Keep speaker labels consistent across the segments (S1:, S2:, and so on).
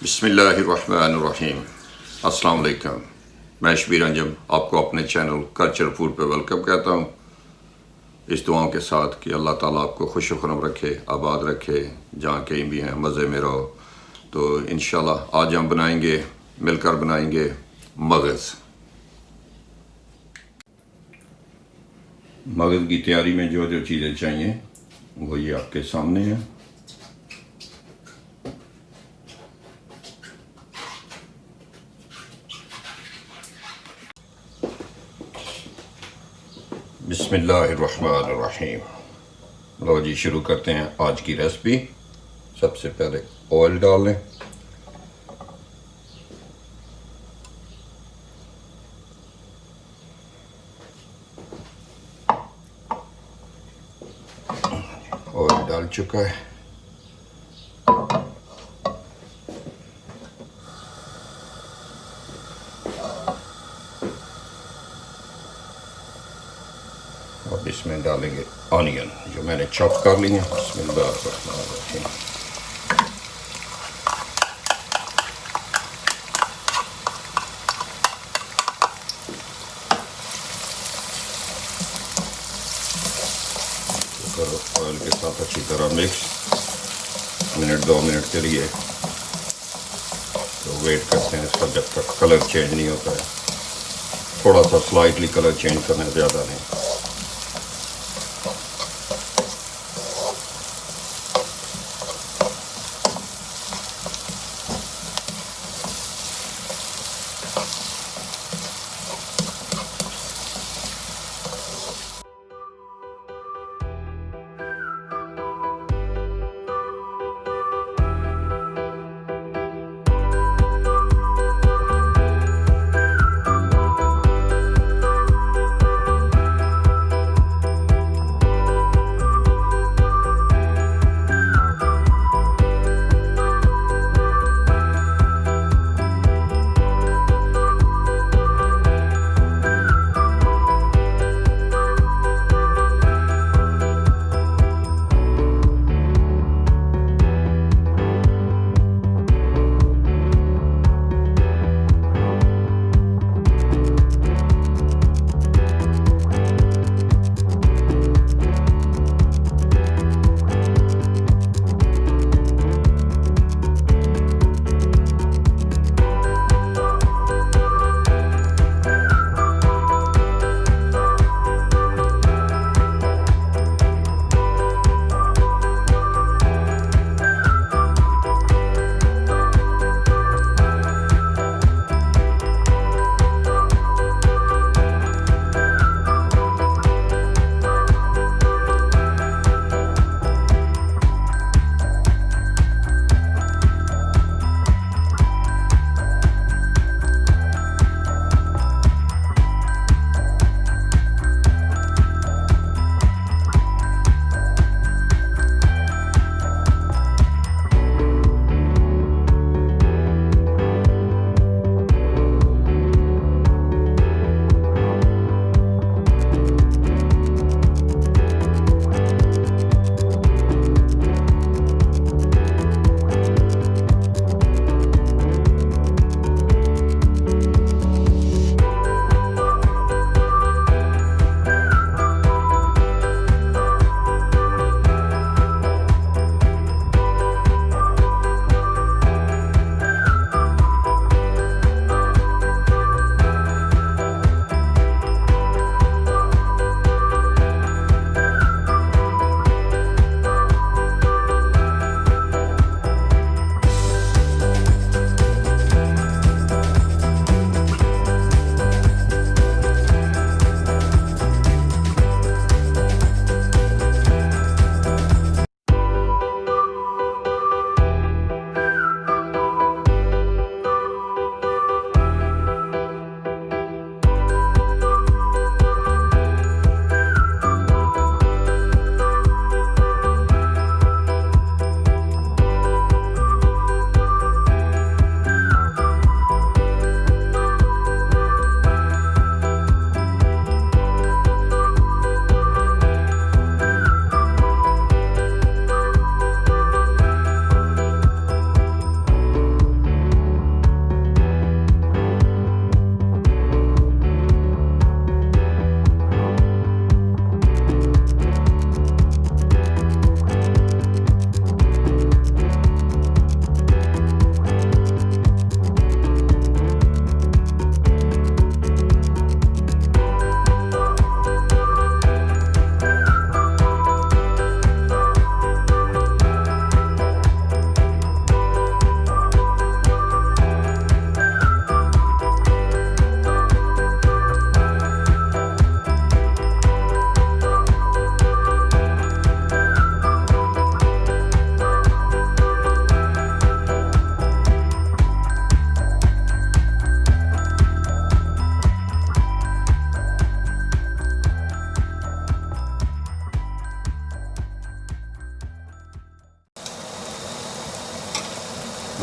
S1: बिस्मिल्लाहिर्रहमानिर्रहीम। अस्सलाम वालेकुम। मैं शबीर अंजम आपको अपने चैनल कल्चर फूड पे वेलकम कहता हूँ, इस दुआओं के साथ कि अल्लाह ताला आपको खुश खुरम रखे, आबाद रखे, जहाँ कहीं भी हैं मज़े में रहो। तो इंशाल्लाह आज हम मिलकर बनाएंगे मगज़। मगज़ की तैयारी में जो जो चीज़ें चाहिए वो ये आपके सामने है। बिस्मिल्लाहिर्रहमानिर्रहीम। लो जी, शुरू करते हैं आज की रेसिपी। सबसे पहले ऑयल डाल लें। ऑयल डाल चुका है। अब इसमें डालेंगे ऑनियन जो मैंने चॉप कर ली है। बिस्मिल्लाहिर्रहमानिर्रहीम। ऑयल के साथ अच्छी तरह मिक्स, मिनट 2 मिनट के लिए। तो वेट करते हैं इसका जब तक कलर चेंज नहीं होता है। थोड़ा सा स्लाइटली कलर चेंज करना है, ज़्यादा नहीं।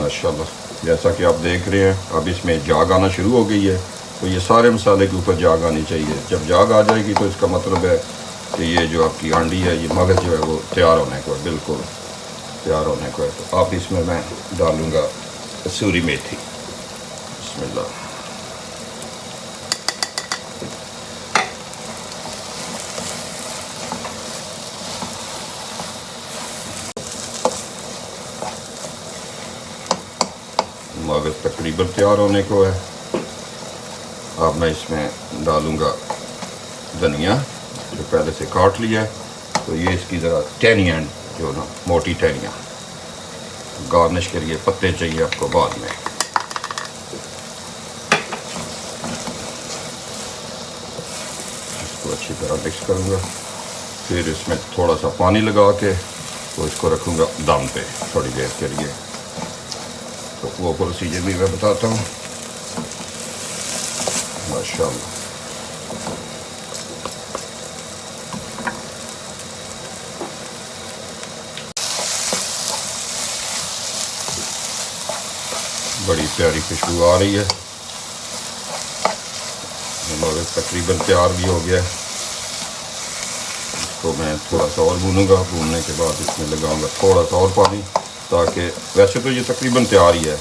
S1: माशाल्लाह जैसा कि आप देख रहे हैं अब इसमें जाग आना शुरू हो गई है। तो ये सारे मसाले के ऊपर जाग आनी चाहिए। जब जाग आ जाएगी तो इसका मतलब है कि ये जो आपकी हांडी है, ये मगज़ जो है वो तैयार होने को है, बिल्कुल तैयार होने को है। तो आप इसमें मैं डालूँगा कसूरी मेथी। बिस्मिल्लाह। मगज़ तकरीबन तैयार होने को है। अब मैं इसमें डालूँगा धनिया जो पहले से काट लिया है। तो ये इसकी ज़रा टहनी एंड जो ना मोटी टहनियाँ, गार्निश के लिए पत्ते चाहिए आपको बाद में। इसको अच्छी तरह मिक्स करूँगा। फिर इसमें थोड़ा सा पानी लगा के तो इसको रखूँगा दम पे थोड़ी देर के लिए। तो वो प्रोसीजर भी मैं बताता हूँ। माशाल्लाह बड़ी प्यारी खुशबू आ रही है। हमारे तकरीबन तैयार भी हो गया है। इसको मैं थोड़ा सा और भूनूंगा। भूनने के बाद इसमें लगाऊंगा थोड़ा सा और पानी, ताकि वैसे तो ये तकरीबन तैयार ही है,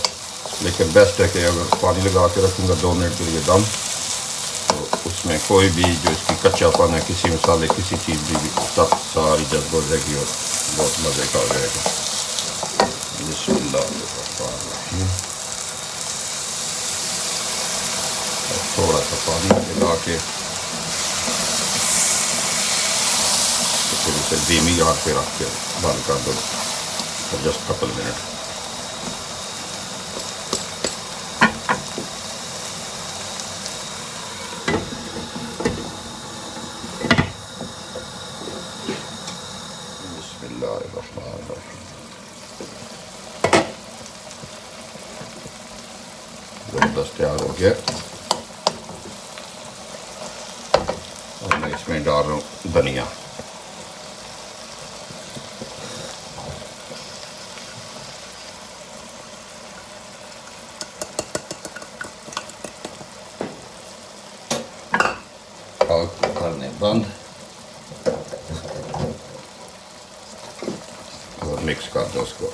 S1: लेकिन बेस्ट है कि अगर पानी लगा के रखूँगा 2 मिनट के लिए दम, तो उसमें कोई भी जो इसकी कच्चापन है, किसी मसाले किसी चीज़ भी सब सारी जज्ब हो जाएगी और बहुत मज़े का हो जाएगा। बिस्मिल्लाह। थोड़ा सा पानी लगा के तो फिर इसे धीमी आंच पे रख के बंद कर दो फॉर जस्ट कपल मिनट। ज़बरदस्त तैयार हो गया। और मैं इसमें डाल रहा हूँ धनिया। आग करने बंद और मिक्स कर दो उसको।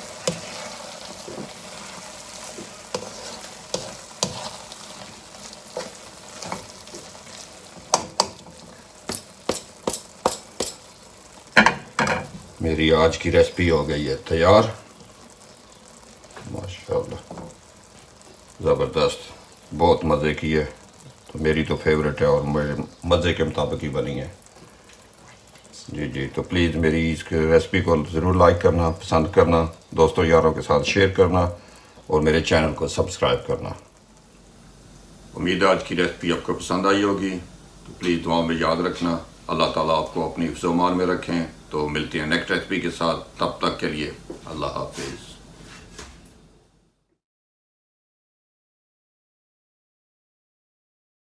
S1: मेरी आज की रेसिपी हो गई है तैयार। माशाल्लाह ज़बरदस्त, बहुत मज़े की है। तो मेरी तो फेवरेट है और मेरे मज़े के मुताबिक ही बनी है। जी तो प्लीज़ मेरी इस रेसिपी को ज़रूर लाइक करना, पसंद करना, दोस्तों यारों के साथ शेयर करना और मेरे चैनल को सब्सक्राइब करना। उम्मीद है आज की रेसिपी आपको पसंद आई होगी। तो प्लीज़ दुआ में याद रखना। अल्लाह ताला आपको अपनी हिफ्ज़-ओ-मान में रखें। तो मिलते हैं नेक्स्ट रेसिपी के साथ। तब तक के लिए अल्लाह हाफिज़।